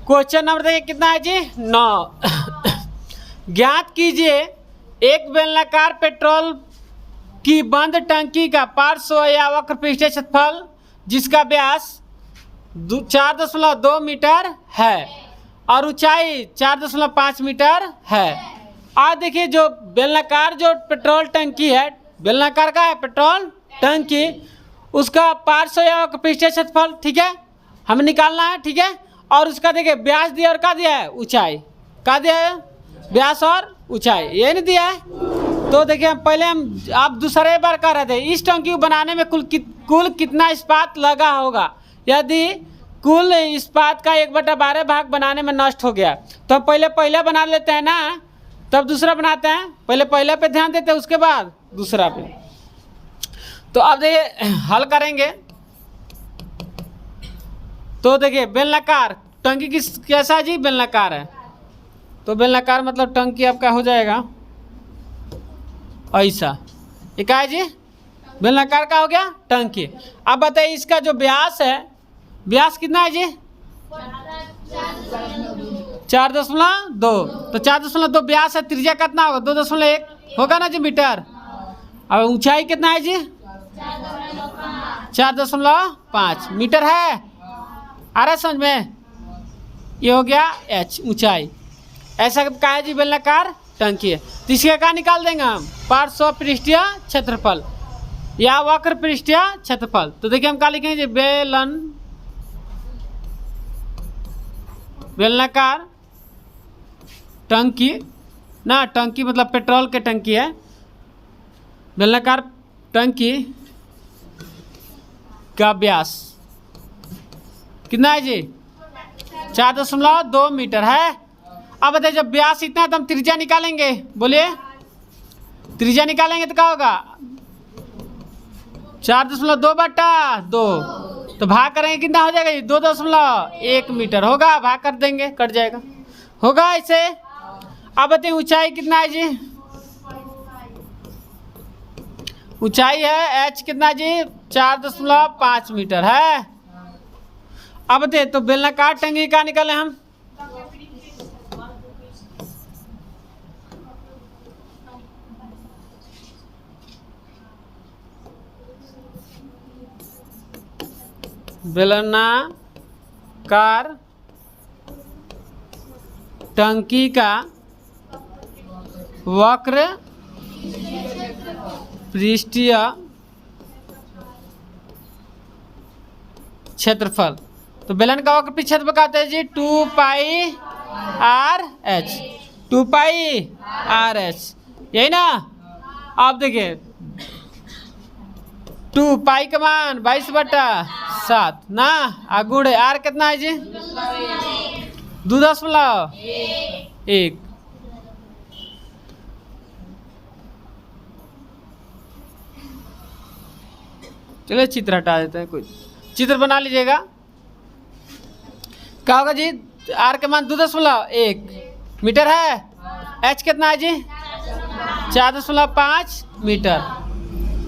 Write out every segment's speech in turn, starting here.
Question number देखिए कितना है जी 9। ज्ञात कीजिए एक बेलनाकार पेट्रोल की बंद टंकी का पार्श्व या वक्र पृष्ठीय क्षेत्रफल जिसका व्यास 4.2 मीटर है और ऊंचाई 4.5 मीटर है। आज देखिए जो बेलनाकार जो पेट्रोल टंकी है, बेलनाकार का है पेट्रोल टंकी, उसका पार्श्व या वक्र पृष्ठीय क्षेत्रफल, ठीक है, हमें निकालना है, ठीक है। और उसका देखिए व्यास दिया और क्या दिया है, ऊंचाई क्या दिया है, व्यास और ऊंचाई, ये नहीं दिया है। तो देखिए पहले हम आप दूसरे बार कर रहे थे, इस टंकी को बनाने में कुल कितना इस्पात लगा होगा। यदि कुल इस्पात का 1/12 भाग बनाने में नष्ट हो गया तो हम पहले बना लेते हैं ना, तब दूसरा बनाते हैं। पहले पे ध्यान देते हैं, उसके बाद दूसरा पे। तो अब देखिए हल करेंगे। तो देखिए बेलनाकार टंकी किस कैसा जी, बेलनाकार है। तो बेलनाकार मतलब टंकी आपका हो जाएगा ऐसा। ये क्या है जी, बेलनाकार का हो गया टंकी। अब बताइए इसका जो व्यास है, व्यास कितना है जी 4.2। तो 4.2 व्यास है, त्रिज्या कितना होगा 2.1 होगा ना जी मीटर। अब ऊंचाई कितना है जी 4.5 मीटर है। आ रहा है समझ में, ये हो गया h ऊंचाई। ऐसा क्या है जी बेलनाकार टंकी है। तो इसका क्या निकाल देंगे हम, पार्श्व पृष्ठीय क्षेत्रफल या वक्र पृष्ठीय क्षेत्रफल। तो देखिए हम क्या लिखेंगे, बेलनाकार टंकी ना, टंकी मतलब पेट्रोल के टंकी है। बेलनाकार टंकी का व्यास कितना है जी 4.2 मीटर है। अब बताइए जब व्यास इतना है तो हम त्रिज्या निकालेंगे, बोलिए त्रिज्या निकालेंगे तो क्या होगा 4.2/2। तो भाग करेंगे कितना हो जाएगा, 2.1 मीटर होगा, भाग कर देंगे कट जाएगा, होगा ऐसे। अब बताइए ऊंचाई कितना है जी, ऊंचाई है h कितना जी 4.5 मीटर है। अब बताइए तो बेलनाकार टंकी का निकाले हम, बेलनाकार टंकी का वक्र पृष्ठीय क्षेत्रफल। तो बेलन का वक्र पृष्ठीय क्षेत्रफल कहते हैं जी 2πr/h, 2πr/h, यही ना। आप देखिए 2 पाई का मान 22/7 ना, गुड़े आर कितना है जी 2.1। चलिए चित्र हटा देते हैं, कोई चित्र बना लीजिएगा। क्या होगा जी, आर के मान 2.1 मीटर है, एच कितना है जी 4.5 मीटर।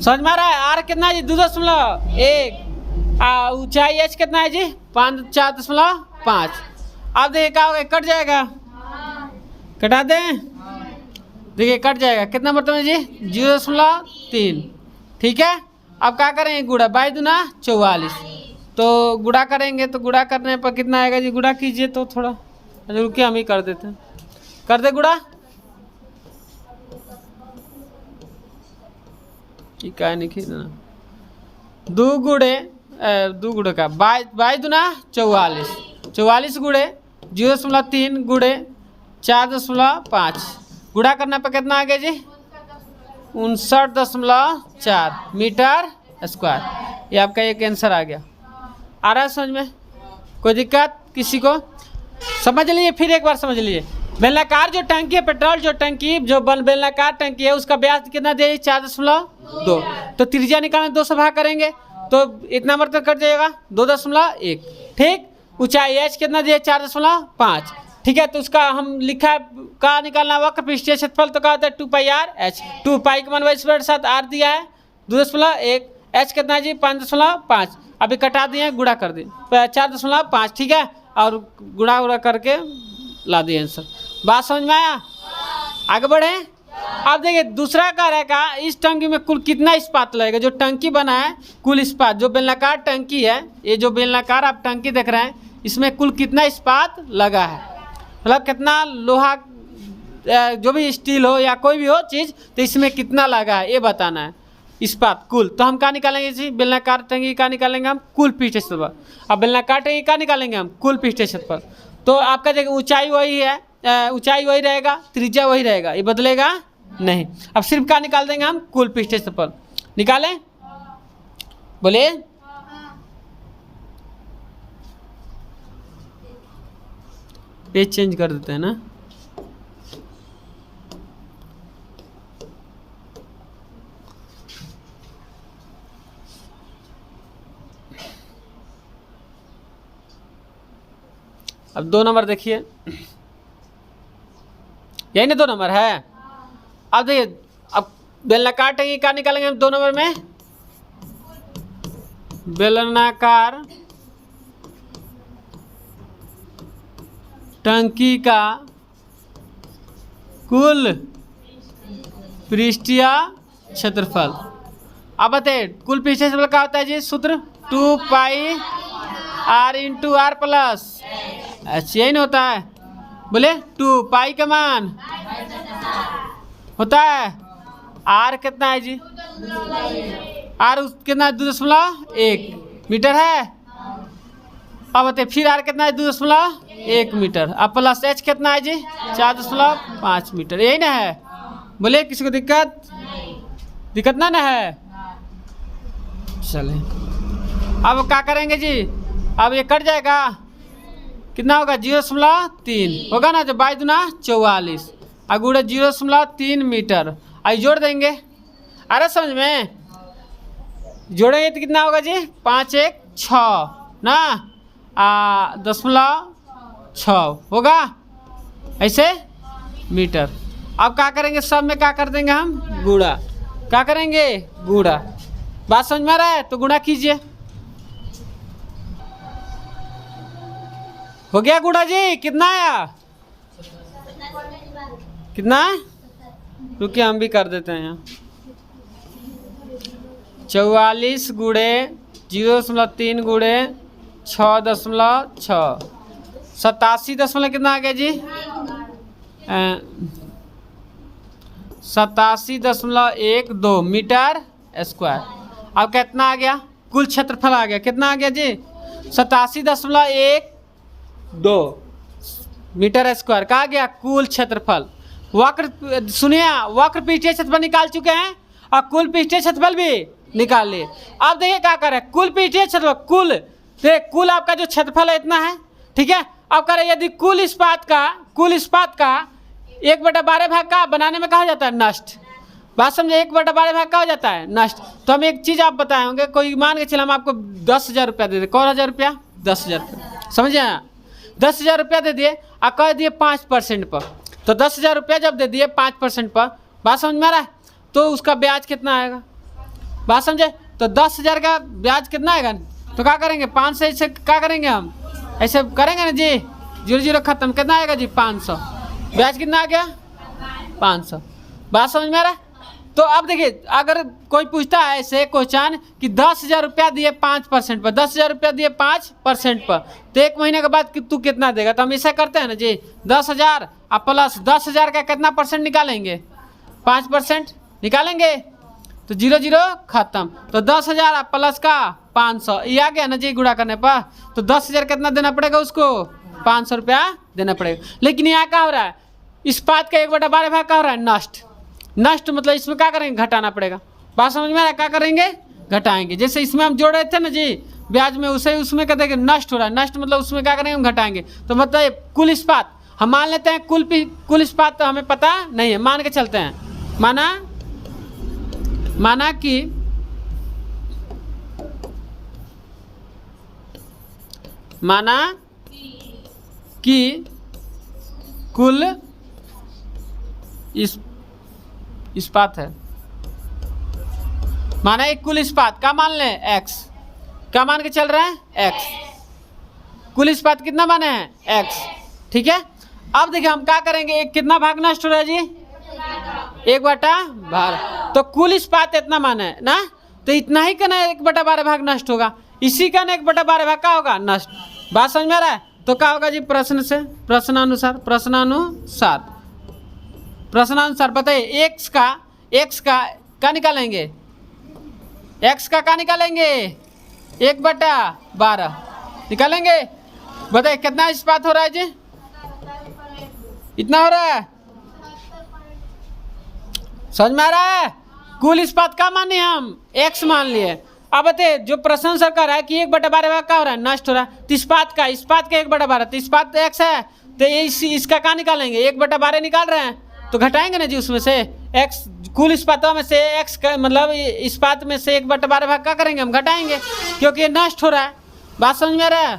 समझ में आ रहा है, आर कितना है जी 2.1, ऊंचाई एच कितना है जी 4.5। अब देखिए क्या होगा, कट जाएगा, कटा दें, देखिए कट जाएगा, कितना मतलब है जी 0.3, ठीक है। अब क्या करेंगे, गुड़ा 22×44। तो गुड़ा करेंगे तो गुड़ा करने पर कितना आएगा जी, गुड़ा कीजिए तो थोड़ा रुकिए, हम ही कर देते हैं, कर दे गुड़ा, ठीक है, नहीं खींचना। 2 गुड़े का 22×44, 44 गुड़े 0.3 गुड़े 4.5, गुड़ा करने पर कितना आ गया जी 59.4 मीटर स्क्वायर। ये आपका एक आंसर आ गया। आ रहा है समझ में, कोई दिक्कत किसी को, समझ लीजिए, फिर एक बार समझ लीजिए। बेलनाकार जो टंकी है, पेट्रोल जो टंकी, जो बेलनाकार टंकी है, उसका व्यास कितना दे 4.2। तो त्रिज्या निकालने 2 से भाग करेंगे तो इतना मतलब कट जाएगा 2.1, ठीक। ऊंचाई एच कितना दिया 4.5, ठीक है। तो उसका हम लिखा का निकालना वक्र पृष्ठीय क्षेत्रफल, तो क्या होता है 2πr/h, 2 पाई का मान 22/7, आर दिया है 2.1, एच कितना है जी 5.5, अभी कटा दिए गुड़ा कर दिए 4.5, ठीक है। और गुणा उड़ा करके ला दिए आंसर। बात समझ में आया? आगे बढ़े। अब देखिए दूसरा कह रहेगा इस टंकी में कुल कितना इस्पात लगेगा। जो टंकी बना है कुल इस्पात, जो बेलनाकार टंकी है, ये जो बेलनाकार आप टंकी देख रहे हैं, इसमें कुल कितना इस्पात लगा है, मतलब कितना लोहा जो भी स्टील हो या कोई भी हो चीज़, तो इसमें कितना लगा है ये बताना है इस्पात कुल। तो हम क्या निकालेंगे जी, बेलनाकार टंकी का निकालेंगे हम कुल पृष्ठ क्षेत्र पर। अब बेलनाकार टंकी का निकालेंगे हम कुल पृष्ठ क्षेत्र पर। तो आपका जगह ऊंचाई वही है, ऊंचाई वही रहेगा, त्रिज्या वही रहेगा, ये बदलेगा नहीं। अब सिर्फ क्या निकाल देंगे हम, कुल पृष्ठ क्षेत्र पर। निकालें, बोलिए। पेज चेंज कर देते हैं ना। अब 2 नंबर देखिए, यही ना 2 नंबर है। अब देखिए, अब बेलनाकार टंकी का निकालेंगे हम 2 नंबर में। बेलनाकार टंकी का कुल पृष्ठीय क्षेत्रफल। अब बताइए कुल पृष्ठीय क्षेत्रफल क्या होता है जी, सूत्र 2 pi r into r plus h, यही ना होता है। बोले 2 पाई का मान होता है r कितना है जी, r कितना 2.1 मीटर है। अब बताइए फिर r कितना है 2.1 मीटर। अब प्लस h कितना है जी 4.5 मीटर, यही ना है। बोले किसी को दिक्कत ना है। चले अब क्या करेंगे जी, अब ये कट जाएगा, कितना होगा 0.3 होगा ना, जो 22 दूना 44 अगुड़े 0.3 मीटर। आई जोड़ देंगे, अरे समझ में जोड़ेंगे तो कितना होगा जी 5 1 6 ना 0.6 होगा ऐसे मीटर। अब क्या करेंगे, सब में क्या कर देंगे हम, गुणा। क्या करेंगे, गुणा। बात समझ में आ रहा है? तो गुणा कीजिए। हो गया गुणा जी, कितना आया, कितना, रुकिए हम भी कर देते हैं यहाँ। 44 गुणे 0.3 गुणे 6.6 87 कितना आ गया जी 87.12 मीटर स्क्वायर। अब कितना आ गया, कुल क्षेत्रफल आ गया, कितना आ गया जी 87.12 मीटर स्क्वायर का आ गया कुल क्षेत्रफल। वक्र सुनिए, वक्र पृष्ठीय क्षेत्रफल निकाल चुके हैं और कुल पृष्ठीय क्षेत्रफल भी निकाल लिए। अब देखिए क्या करें, कुल पृष्ठीय क्षेत्रफल कुल, देख कुल आपका जो क्षेत्रफल है इतना है, ठीक है। अब करें यदि कुल इस्पात का 1/12 भाग का बनाने में क्या हो जाता है, नष्ट। बात समझे, 1/12 भाग का हो जाता है नष्ट। तो हम एक चीज़ आप बताए होंगे, कोई मान के चले हम आपको 10,000 रुपया दे दे, कौन 1000 रुपया, 10,000 रुपया, समझे, 10,000 रुपया दे दिए और कह दिए 5% पर। तो 10,000 रुपया जब दे दिए 5% पर, बात समझ में आ रहा है, तो उसका ब्याज कितना आएगा, बात समझे। तो 10,000 का ब्याज कितना आएगा, तो क्या करेंगे 5 से ऐसे क्या करेंगे हम, ऐसे करेंगे ना जी, 0 खत्म, कितना आएगा जी 500, ब्याज कितना आ गया 500। बात समझ में आ रहा है। तो अब देखिए अगर कोई पूछता है ऐसे क्वेश्चन कि 10,000 रुपया दिए 5% पर, 10,000 रुपया दिए 5% पर, तो 1 महीने के बाद तू कितना देगा। तो हम ऐसा करते हैं ना जी, 10,000 और प्लस 10,000 का कितना परसेंट निकालेंगे, 5% निकालेंगे, तो 0 खत्म। तो 10,000 और प्लस का 500 ये आ गया ना जी गुणा करने पर। तो 10,000 कितना देना पड़ेगा उसको, 500 रुपया देना पड़ेगा। लेकिन यहाँ क्या हो रहा है, इस्पात का 1/12 भाग क्या हो रहा है, नष्ट। नष्ट मतलब इसमें क्या करेंगे, घटाना पड़ेगा। बात समझ में आ रहा है, क्या करेंगे, घटाएंगे। जैसे इसमें हम जोड़ रहे थे ना जी ब्याज में, उसे उसमें क्या देंगे, नष्ट हो रहा है, नष्ट मतलब उसमें क्या करेंगे, हम घटाएंगे। तो मतलब कुल इस्पात हम मान लेते हैं, कुल इस्पात तो हमें पता नहीं है, मान के चलते हैं। माना कि कुल इस्पात है, माना एक कुल इस्पात का मान लें x, क्या मान के चल रहे हैं x, कुल इस्पात कितना माने हैं x, ठीक है। अब देखिए हम क्या करेंगे, एक कितना भाग नष्ट हो रहा है जी, 1/12, तो कुल इस्पात इतना माने है ना, तो इतना ही का ना 1/12 भाग नष्ट होगा, इसी का ना 1/12 भाग का होगा नष्ट। बात समझ में आ रहा है? तो क्या होगा जी, प्रश्न से प्रश्नानुसार बताइए x का निकालेंगे, x का क्या निकालेंगे, 1/12 निकालेंगे। बताइए कितना इस्पात हो रहा है जी, इतना हो रहा है, समझ में आ रहा है? कुल इस्पात का माने हम x मान लिए। अब बताइए जो प्रश्न सर कर रहा है कि 1/12 भाग क्या हो रहा है, नष्ट हो रहा है, तो इस्पात का 1/12, तो इस्पात x है, तो इसका क्या निकालेंगे, 1/12 निकाल रहे हैं, तो घटाएंगे ना जी उसमें से x, कुल इस्पातों में से x का मतलब इस्पात में से 1/12 भाग क्या करेंगे, हम घटाएंगे, क्योंकि ये नष्ट हो रहा है। बात समझ में आ रहा है?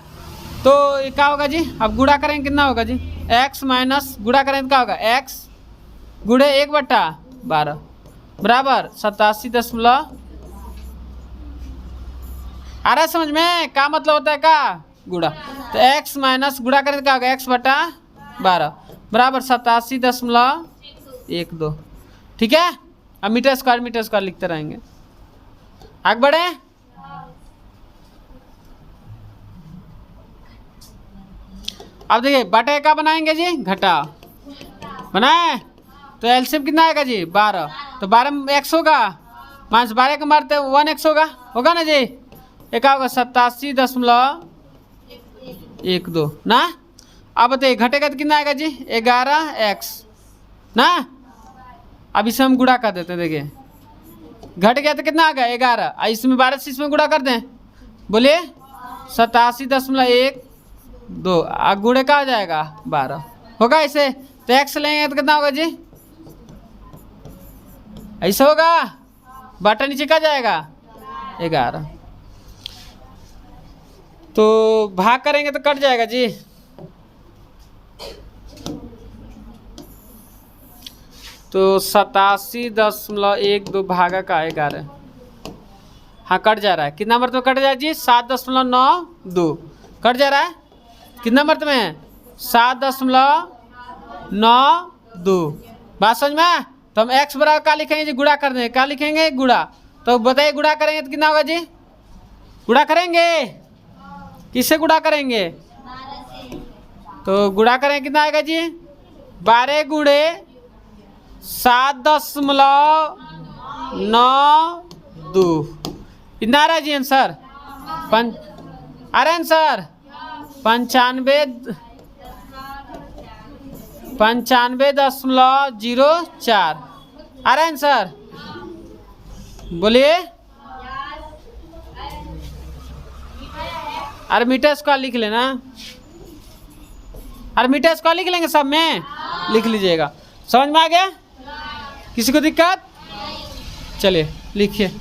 तो क्या होगा जी, अब गुणा करेंगे कितना होगा जी, x माइनस गुणा करेंगे क्या होगा, x गुणे 1/12 बराबर 87 आ रहा है समझ में, क्या मतलब होता है का गुणा, तो x माइनस गुणा करें क्या होगा, x/12 बराबर 87.12, ठीक है। अब मीटर स्क्वायर लिखते रहेंगे, आगे बढ़े। अब देखिए बटे का बनाएंगे जी, घटा बनाए, तो एलसीएम कितना आएगा जी, 12, तो 12 में x होगा, माइनस 12 का मारते 1x होगा ना जी, एक होगा 87.12 ना। अब बताइए घटेगा तो कितना आएगा जी, 11x ना। अब इसे हम गुणा कर देते हैं, देखिए घट गया तो कितना आ गया 11, इसमें 12 से इसमें गुणा कर दें, बोलिए 87.12 गुणे का हो जाएगा 12 होगा ऐसे, तो x लेंगे तो कितना होगा जी, ऐसा होगा, बटा नीचे का जाएगा 11, तो भाग करेंगे तो कट जाएगा जी, तो 87.12 भागा का 11, हाँ कट जा रहा है, कितना मर्तबा कट जाए जी, 7.92 कट जा रहा है, कितना मर्तबा है 7.92। बात समझ में? तो हम x बराबर क्या लिखेंगे जी, गुणा कर देंगे, क्या लिखेंगे गुणा, तो बताइए गुणा करेंगे तो कितना होगा जी, गुणा करेंगे किससे गुणा करेंगे, तो गुणा करेंगे कितना आएगा जी, 12 गुणे 7.92 इतना आ रहा है जी आंसर, आ रहा है आंसर 95.04 आ रहा है आंसर, बोलिए। अरे मीटर स्क्वायर लिख लेना, अरे मीटर स्क्वायर लिख लेंगे, सब में लिख लीजिएगा, समझ में आ गया, किसी को दिक्कत, चलिए लिखिए।